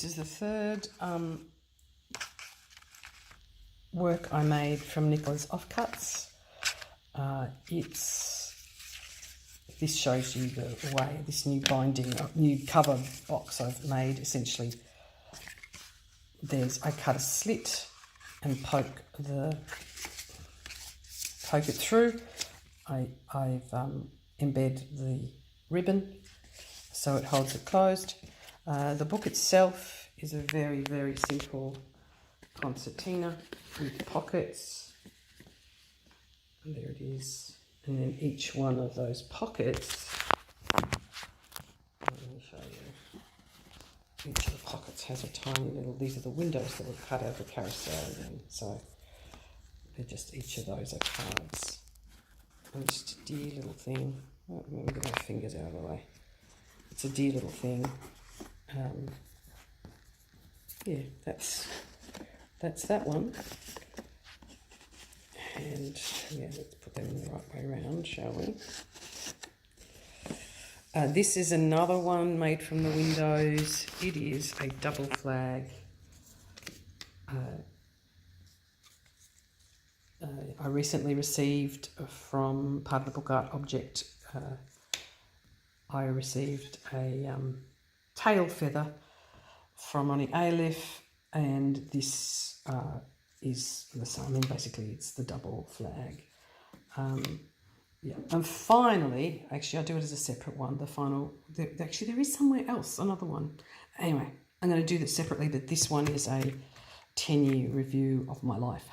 This is the third work I made from Nicola's Offcuts. This shows you the way this new binding, new cover box I've made. Essentially, I cut a slit and poke it through. I've embed the ribbon so it holds it closed. The book itself is a very, very simple concertina with pockets. And there it is. And then each one of those pockets, let me show you. Each of the pockets has a tiny little, these are the windows that were cut out of the carousel again. So they're just, each of those are cards. And it's just a dear little thing. Oh, let me get my fingers out of the way. It's a dear little thing. Yeah, that's that one. And yeah, let's put them in the right way around, shall we? This is another one made from the windows. It is a double flag. I recently received from part of the book art object, I received a tail feather from Ronnie Aliff, and this is the same. I mean, basically it's the double flag. Yeah, and finally, actually I do it as a separate one. Actually there is somewhere else, another one. Anyway, I'm going to do that separately, but this one is a 10-year review of my life,